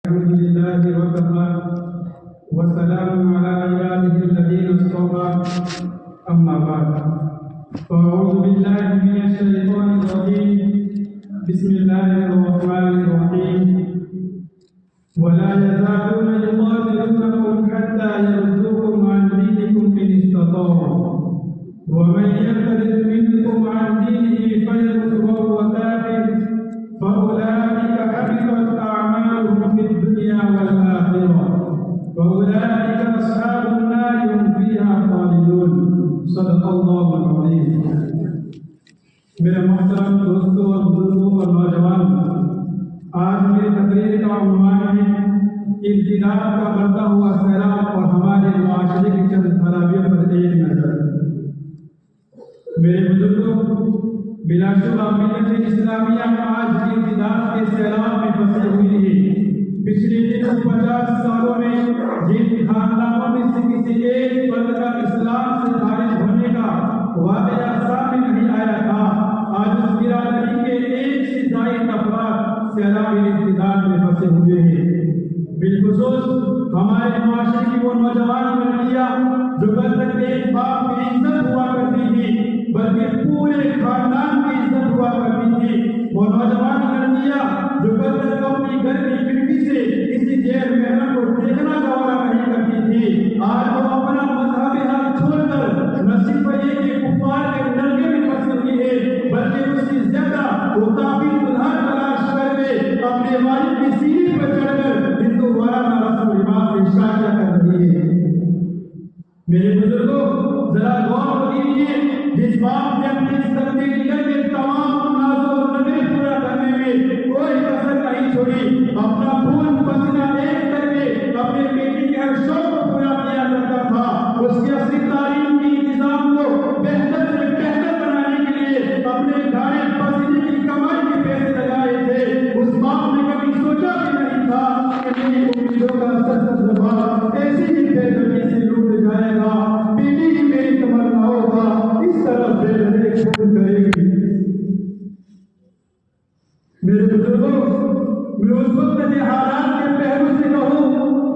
الحمد لله وكفى وسلام على عباده الذين اصطفى أما بعد فأعوذ بالله من الشيطان الرجيم بسم الله الرحمن الرحيم ولا يزالون يقاتلونكم حتى يردوكم عن دينكم إن استطاعوا ومن يرتد منكم عن دينه فيمت وهو كافر فأولئك حبطت أعمالهم في الدنيا والآخرة وأولئك أصحاب النار هم فيها خالدون صدق الله العظيم. میرے محترم دوستوں اور بزرگوں اور نوجوان، آج میری تقریر کا عنوان ہے انتداب کا بڑھتا ہوا سیلاب اور ہمارے معاشرے کی چند خرابیوں پر ایک نظر۔ میرے بزرگوں، بلا شبہ ملت اسلامیہ آج کی انتداب کے سیلاب میں پھنسی ہوئی ہے۔ پچھلے 150 سالوں میں جن خاندانوں میں سے کسی ایک فرد کا اسلام سے خارج ہونے کا واقعہ سامنے نہیں آیا تھا، آج اس برادری کے ایک سے زائد افراد سیلابی انتداب میں پھنسے ہوئے ہیں۔ بالخصوص ہمارے معاشرے کی وہ نوجوان لڑکیاں جو کل تک ایک باپ کی عزت ہوا کرتی تھی بلکہ پورے خاندان کی عزت ہوا کرتی تھی، وہ نوجوان لڑکیاں جو کل تک اپنی گھر کی کھڑکی سے کسی غیر محرم کو دیکھنا گوارا نہیں کرتی تھی، آج وہ اپنا مذہبی حق چھوڑ کر نہ صرف یہ کہ کفار کے ڈنگے میں پھنسی ہوئی ہے بلکہ اس سے زیادہ وہ کافر دلہن تلاش کر کے اپنے والد کی سیڑھی پر چڑھ کر ہندو وارانہ رسم و رواج سے شادیاں کر رہی ہے۔ میرے بزرگوں، ذرا غور کیجیے، جس باپ نے اپنی سختی کر کے تمام تنازع اور نظریں پورا کرنے میں کوئی کسر نہیں چھوڑی، اپنا خون پسینہ ایک کر کے اپنے بیٹی کے ہر شوق کو پورا کیا کرتا تھا، اس کی اصلی تعلیم کی انتظام کو بہتر سے بہتر بنانے کے لیے اپنے گھاڑے پسینے کی کمائی کے پیسے لگائے تھے۔ اس باپ نے کبھی سوچا بھی نہیں تھا کہ میری امیدوں کا سچ جواب ایسی ہی بے دردی سے لوٹ جائے گا، بیٹی کی میری تمناؤں کا اس طرح بے دردی چھوڑ کرے گی۔ میرے بزرگوں، میں اس وقت کے حالات کے پہلو سے کہوں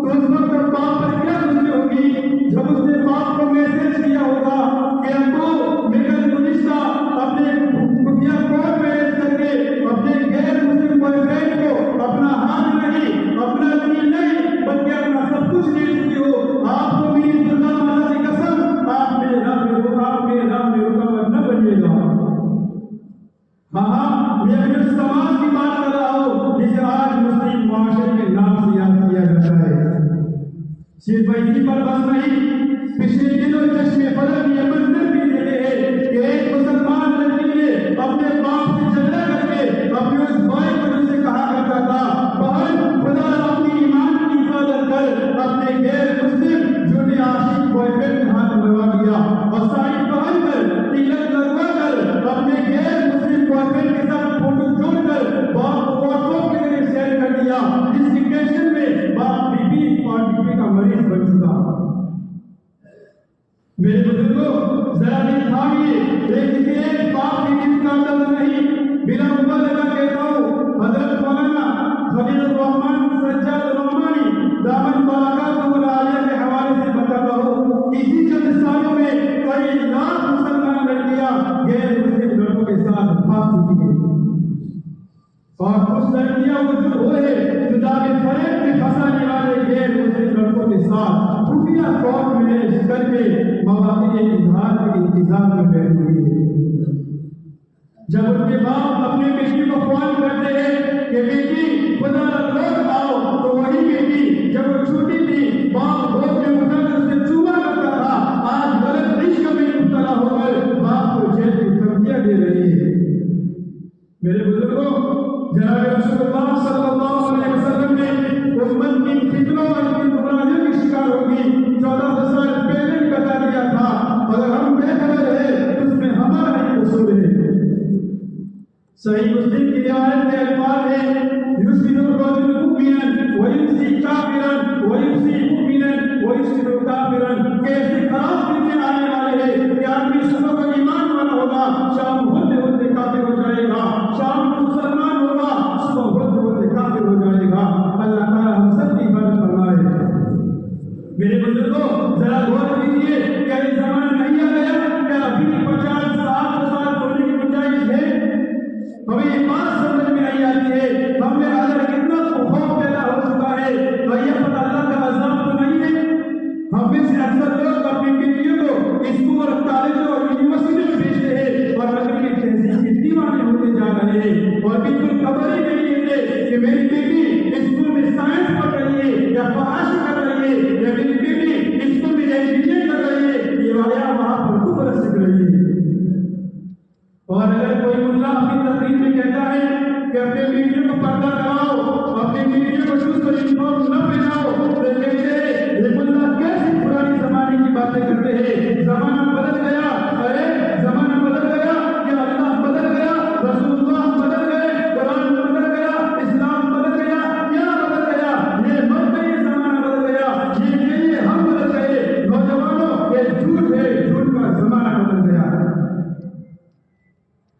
تو اس وقت باپ پر کیا گزری ہوگی جب اس نے باپ کو میسج کیا ہوگا کہ ابو میں کل گزشتہ اپنے خفیہ کوڈ میرج کر کے اپنے غیر مسلم بوائے فرینڈ کو اپنا ہاتھ نہیں، اپنا دل نہیں بلکہ اپنا سب کچھ دے چکی ہو، آپ کو میری درگا ماتا کی قسم آپ میرے راہ میں رکاوٹ نہ بنیے گا۔ ہاں، میں اپنے سماج کی بات کر رہا ہوں جسے آج مسلم معاشرے کے نام سے یاد کیا جاتا ہے۔ صرف اسی پر بس نہیں، پچھلے دنوں چشم فلک یہ منظر بھی دیتے ہیں کہ ایک مسلمان لڑکی نے اپنے باپ سے جھگڑا کر کے اپنے اس بھائی کو جن سے کہا کرتا تھا بہن خدا اپنی ایمان کی حفاظت کر، اپنے غیر مسلم جھوٹے عاشق بوائے فرینڈ کے ہاتھ مروا دیا اور ساری پہن کر تلک لگوا کر اپنے غیر مسلم بوائے فرینڈ کے ساتھ فوٹو جوڑ کر باپ کو واٹس ایپ کے ذریعے شیئر کر دیا، جس کی ٹینشن میں باپ بی پی کا مریض بن چکا۔ میرے بزرگوں، ذرا دل تھامیے، کسی ایک باپ کی دل کا درد نہیں، بلا مبالغہ کہتا ہوں حضرت مولانا خلیل الرحمن سجاد الرحمانی دامن برکاتہ العالیہ کے حوالے سے بتاتا ہوں، اسی چند سالوں میں کئی لاکھ مسلمان لڑکیاں غیر مسلم لڑکوں کے ساتھ بھاگ چکی ہیں، اور کچھ لڑکیاں وجود ہوئے جو دعوے فریب میں پھنسانے والے غیر مسلم لڑکوں کے ساتھ خفیہ کورٹ میرج کر کے مواقع اظہار کے انتظام میں بیٹھی ہوئی ہے۔ جب ان کے باپ اپنے بیٹی کو فون کرتے ہیں کہ بیٹی خدا لوٹ آؤ، تو وہی بیٹی جب وہ چھوٹی تھی باپ گود میں اٹھا کر اسے چوما کرتا تھا، آج غلط رشق میں مبتلا ہو کر باپ کو جیل کی دھمکیاں دے رہی ہے۔ میرے بزرگوں، جناب رسول اللہ صلی اللہ علیہ وسلم نے امت کی فتنوں اور گمراہیوں کی شکار ہوگی 1400 سال پہلے بتا دیا تھا، اگر ہم بے خبر ہیں اس میں ہمارا ہی قصور ہے۔ صحیح مسلم کی روایت کے الفاظ ہیں یسبح الرجل مؤمنا ویمسی کافرا ویمسی مؤمنا ویسبح کافرا، کیسے خراب دنیں آنے والے ہیں کہ آدمی صبح کو ایمان والا ہوگا، شام ہوتے ہوتے کافر ہو جائے گا، شام کو مسلمان ہوگا، صبح ہوتے ہوتے کافر ہو جائے گا۔ اللہ تعالیٰ ذرا غور کیجیے، کیا یہ زمانہ نہیں آ گیا؟ کیا ابھی 50-60 سال ہونے کی گنجائش ہے؟ ہمیں یہ بات سمجھ میں نہیں آتی ہے، ہم میں اندر کتنا خوف پیدا ہو چکا ہے، بھیا پتہ اللہ کا عذاب تو نہیں ہے؟ ہم میں سے اکثر لوگ اپنی بیٹیوں کو اسکول اور کالجوں اور یونیورسٹی میں بھیجتے ہیں اور مغربی تہذیب کے دیوانے ہوتے جا رہے ہیں، اور بالکل خبر ہی نہیں لیتے کہ میری بیٹی اسکول میں سائنس پڑھ رہی ہے یا فحش کر رہی ہے، یا میری بیٹی اسکول میں انجینئر کر رہی ہے، یہ واقعہ وہاں پر کفر سیکھ رہی ہے۔ اور اگر کوئی ملا اپنی تقریر میں کہتا ہے کہ اپنے بیٹیوں کو پردہ کراؤ، اپنے بیٹیوں کو شوز اور یونیفارم نہ پہناؤ، تو کہتے ہیں یہ ملا کیسی پرانی زمانے کی باتیں کرتے ہیں، زمانہ بدل گیا۔ ارے زمانہ بدل گیا کہ اللہ بدل گیا، رسول اللہ بدل گئے، قرآن بدل گیا، اسلام بدل گیا، کیا بدل گیا؟ یہ مت نہیں، زمانہ بدل گیا، یہ ہم بدل گئے۔ نوجوانوں یہ جھوٹ ہے، جھوٹ کا زمانہ بدل گیا۔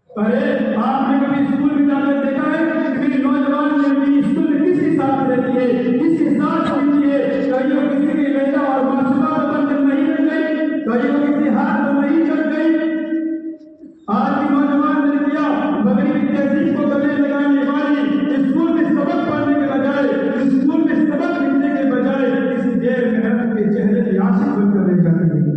ارے آپ نے کبھی اسکول میں جا کر دیکھا ہے کہ میری نوجوان لڑکی اسکول میں کس کے ساتھ رہتی ہے، کس کے ساتھ پڑھتی ہے؟ کہیں وہ کسی کی لیلا اور معصومہ بن نہیں رہ گئی، کہیں وہ کسی ہاتھ تو نہیں چڑھ گئی۔ آج کی نوجوان لڑکیاں مغربی تہذیب کو گلے لگانے والی اسکول میں سبق پڑھنے کے بجائے، اسکول میں سبق لکھنے کے بجائے کسی غیر محرم کے چہرے کی عاشق بن کر رہ جاتی ہے۔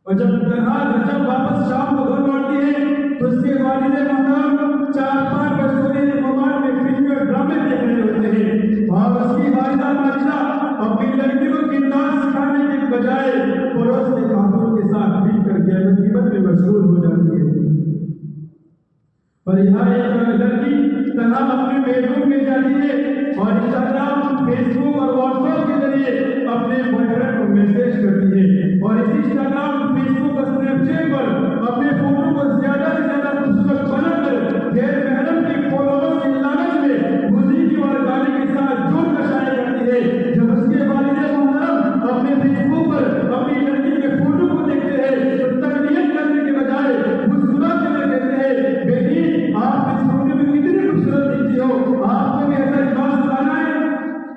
اور جب واپس شام کو گھر لوٹتی ہے تو اس کے والد محترم 4-5 بجے موبائل میں فلم اور ڈرامے دیکھ رہے ہوتے ہیں، اور اس کی والدہ ماجدہ اپنی لڑکیوں کو کردار سکھانے کے بجائے پڑوس کے خاتون کے ساتھ مل کر غیبت میں مشغول ہو جاتی ہے۔ اور یہاں ایک لڑکی تنہا اپنے بیڈ روم میں جاتی ہے اور انسٹاگرام، فیس بک اور واٹس ایپ کے ذریعے اپنے بوائے فرینڈ کو میسج کرتی ہے، اور اس انسٹاگرام، فیس بک اور اسنیپ چیٹ پر اپنے فوٹو کو زیادہ سے زیادہ خوبصورت بنا کر غیر محرم کے فالوورز کی لالچ میں موسیقی اور گانے کے ساتھ جوڑ کر شائع کرتی ہے۔ جب اس کے والد محترم اپنے فیس بک پر اپنی لڑکی کے فوٹو کو دیکھتے ہیں تو تقریر کرنے کے بجائے مسکراتے ہوئے کہتے ہیں، بیٹی آپ اس فوٹو میں کتنی خوبصورت دکھتی ہو، آپ کو بھی ایسا لباس لانا ہے؟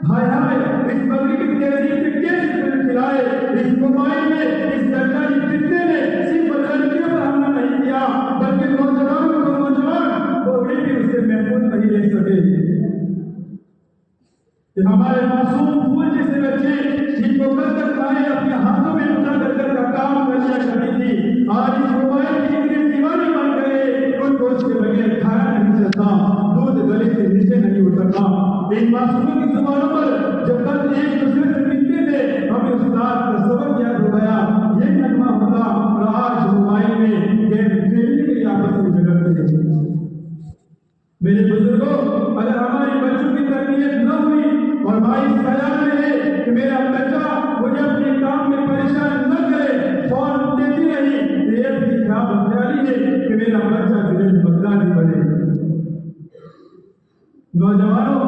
ہائے ہائے، اس مغربی تہذیب میں کیسے دل کھلائے، اس موبائل میں اس دجالی فتنے نے صرف لڑکیوں پر حملہ نہیں کیا بلکہ نوجوان بوڑھے بھی اسے محفوظ نہیں رہ سکے۔ کہ ہمارے معصوم پھول جیسے بچے جن کو کل تک مائیں اپنے ہاتھوں میں اٹھا کر کا کام کر لیا کرتی تھی، آج اس موبائل کی اتنے دیوانے بن گئے ان کو اس کے بغیر کھانا نہیں چلتا، دودھ گلے سے نیچے نہیں اترتا۔ ان معصوموں کی زبانوں پر جب تک ایک دوسرے سے ملتے تھے ہمیں استاد کا سبق یاد ہو گیا، یہ نغمہ ہوتا، اور آج موبائل میں گیم کھیلنے کے لیے آپس میں جھگڑتے ہیں۔ میرے بزرگوں، اگر ہماری بچوں کی تربیت نہ ہوئی اور بھائی اس خیال میں ہے کہ میرا بچہ مجھے اپنے کام میں پریشان نہ کرے، فون دیتی رہی، یہ بھی کیا بخیالی ہے کہ میرا بچہ جنہیں بدلا نہیں بنے۔ نوجوانوں،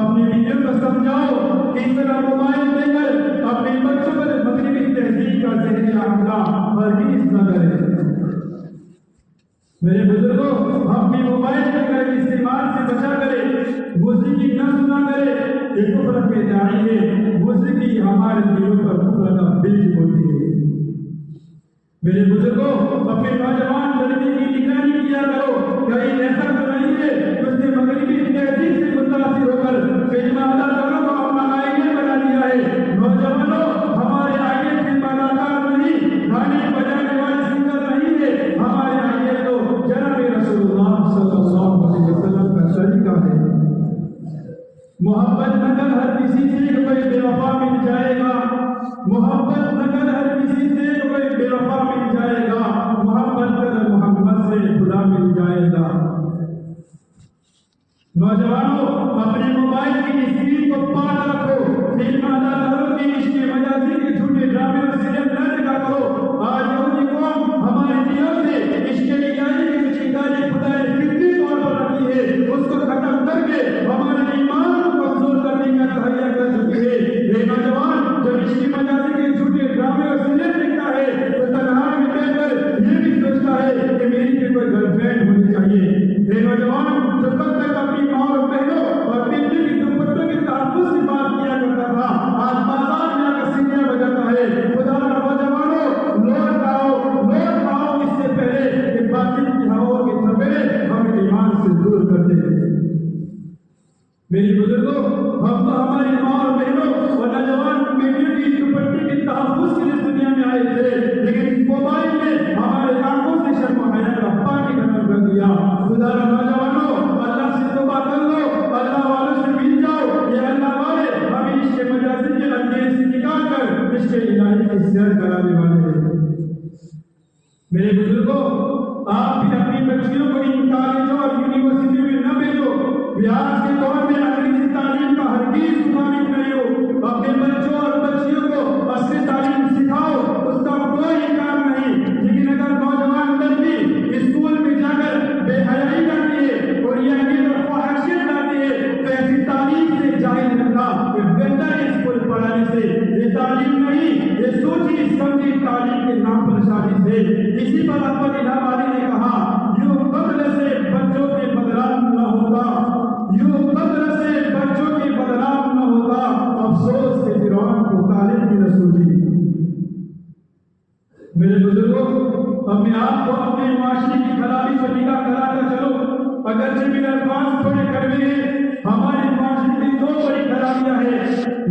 اپنی بیٹیوں کو سمجھاؤ کہ اس طرح موبائل دے کر اپنے بچوں پر مغربی تہذیب کا ذہنی حملہ ہرگز نہ کریں۔ میرے بزرگوں، ہم بھی موبائل کے غلط استعمال سے بچا کریں، موسیقی نہ سنا کریں، یہ کفر کے داعی ہے، موسیقی ہمارے دلوں پر کفر کا بیج ہوتی ہے۔ میرے بزرگوں، اپنے نوجوان لڑکی کی نگرانی کیا کرو، کہیں ایسا تو نہیں ہے کہ اس نے مغربی تہذیب سے متاثر ہو کر فلم اداکاروں کو اپنا آئیڈیا بنا دیا ہے۔ نوجوانوں، ہمارے آئیڈیا فلم اداکار نہیں، گانے بجانے والے سنگر نہیں ہے، ہمارے آئیڈیا تو جناب رسول اللہ صلی اللہ علیہ وسلم کا طریقہ ہے۔ محبت نہ کر ہر کسی سے کوئی بے وفا مل جائے گا، محبت نہ کر ہر کسی سے کوئی بے وفا مل جائے گا، محبت کر محمد سے خدا مل جائے گا۔ نوجوانوں، اپنے موبائل کی اسکرین کو پاک رکھو، فلم اداکاروں کی عشق مجازی کے جھوٹے ڈرامے اور سیریل نہ دیکھا کرو۔ آج یہودی قوم ہمارے دلوں سے عشق الہی کی مشکلات خدا نے فطری طور پر رکھی ہے، اس کو ختم کر کے ہمارے ایمان کو کمزور کرنے کا تہیا کر چکی ہے۔ یہ نوجوان جب عشق مجازی کے جھوٹے ڈرامے اور سیریل دیکھتا ہے تو تنہائی میں بیٹھ کر یہ بھی سوچتا ہے کہ میری بھی کوئی گرل فرینڈ ہونی چاہیے۔ یہ نوجوان جو کب تک اپنی ماں اور بہنوں اور بیٹی کی دوپٹوں کے تحفظ کی بات کیا کرتا تھا، آج بازار میں آ کر سینیاں بجاتا میری بزرگوں، ہم تو ہماری ماں اور بہنوں اور نوجوان بیٹیوں کی دوپٹے کے تحفظ کے لیے دنیا میں آئے تھے، لیکن موبائل نے ہمارے آنکھوں سے شرم و حیا کا پانی ختم کر دیا۔ خدا را نوجوانوں، اللہ سے توبہ کر لو، اللہ والوں سے مل جاؤ۔ یہ اللہ والے ہمیں عشق مجازی کے اندھیرے سے نکال کر عشق الہی کی سیر کرانے والے ہیں۔ میرے بزرگوں، آپ بھی اپنی بچیوں کو ان کالجوں اور یونیورسٹی میں نہ بھیجو۔ آج کے دور میں انگریزی تعلیم کا ہرگز مخالف نہیں ہو۔ اپنے بچوں اور بچیوں کو اصلی تعلیم سکھاؤ، اس کا کوئی انکار نہیں، لیکن اگر نوجوان لڑکی اسکول میں جا کر بے حیائی کرتی ہے اور یہ فحاشیت لاتی ہے تو ایسی تعلیم سے جاہل رکھنا یہ بہتر ہے اسکول پڑھانے سے۔ یہ تعلیم نہیں، یہ سوچی سمجھی تعلیم کے نام پر شادی سے۔ اسی پر اکبر الہ والی نے کہا، یوں قبل سے بچوں کے بدنام نہ ہوتا، یوں قدر سے بچوں کی بدنام نہ ہوتا، افسوس کے فرعون کو طالب کی نہ سوچی۔ میرے بزرگوں، اپنے آپ کو اپنے معاشرے کی خرابی سے نگاہ کرا کر چلو۔ اگرچہ میرے الفاظ تھوڑے کڑوے ہیں، ہمارے معاشرے کی دو بڑی خرابیاں ہیں۔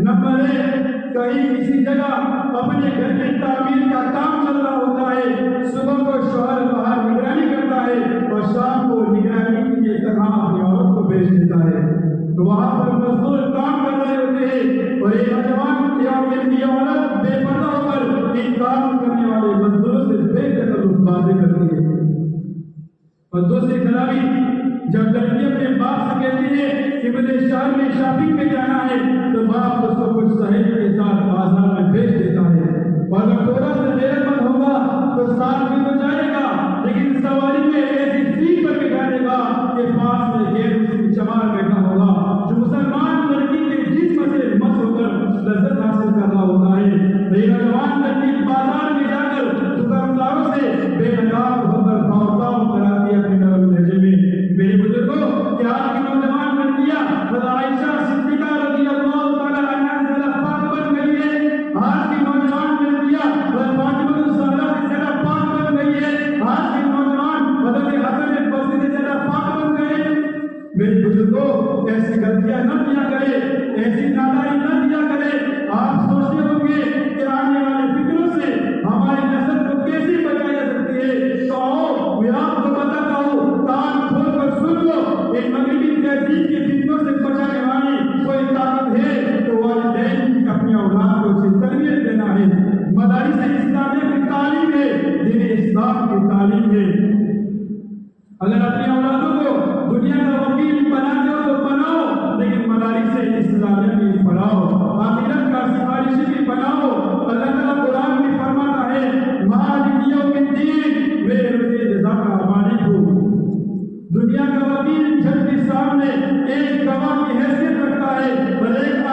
نمبر 1، کہیں کسی جگہ اپنے گھر کی تعمیر کا کام چل رہا ہوتا ہے، صبح کو شوہر باہر نگرانی کرتا ہے اور شام کو نگرانی کے لیے تنہا اپنی عورت کو بھیج دیتا ہے۔ تو وہاں پر مزدور کام کر رہے ہوتے ہیں اور ایک نوجوان یا میری عورت بے پردہ ہو کر ان کام کرنے والے مزدوروں سے بے تکلف باتیں کرتی ہے۔ اور دوسری خرابی، جب لڑکی اپنے باپ سے کہتی ہے کہ مجھے شہر میں شاپنگ پہ جانا ہے تو باپ اس کو کچھ سہیلی کے ساتھ بازار میں بھیج دیتا ہے، اور اگر تھوڑا سا دیر مند ہوگا تو ساتھ میں تو جائے گا، لیکن سواری میں ایسی سیٹ پر بٹھانے گا کہ پاس میں غیر مسلم چمار بیٹھا ہوگا جو مسلمان لڑکی کے جسم سے مس ہو کر لذت حاصل کر رہا ہوتا ہے۔ یہ نوجوان لڑکی بازار میں جا کر دکانداروں سے بے نقاب ہو کر بھاؤ کراتی ہے اپنے نرم لہجے میں۔ میرے بزرگوں، کیا آپ کی نوجوان لڑکیاں عائشہ صدیقہ رضی اللہ تعالی عنہا سے زیادہ پاک بن گئی ہے؟ آج کی نوجوان لڑکیاں فاطمہ الزہرا سے زیادہ پاک بن گئی ہے؟ آج کے نوجوان حضرت حسن بصری سے زیادہ پاک بن گئے؟ میرے بزرگوں، ایسی غلطیاں نہ کیا کرے، ایسی نادانی نہ کیا کرے۔ آپ سوچتے ہوں گے کہ آنے والے فکروں سے ہماری نسل کو کیسے بچایا جا سکتی ہے؟ تو آؤ میں آپ کو بتاتا ہوں، کان کھول کر سن لو۔ ایک مغربی تہذیب کے فتنوں سے بچانے والی کوئی طاقت ہے تو والدین کی اپنی اولاد کو اچھی تربیت دینا ہے۔ مدارس اسلامیہ کی تعلیم ہے، دین اسلام کی تعلیم ہے۔ اگر اپنی اولادوں کو دنیا کا وکیل بناتے ہو تو بناؤ، لیکن مدارس اسلامیہ بھی پڑھاؤ، آخرت کا سفارشی بھی بناؤ۔ اللہ تعالیٰ قرآن میں فرماتا ہے، مالک یوم الدین، میرے روز جزا کا مالک ہوں۔ دنیا کا وکیل جج کے سامنے ایک گواہ کی حیثیت رکھتا ہے اور ایک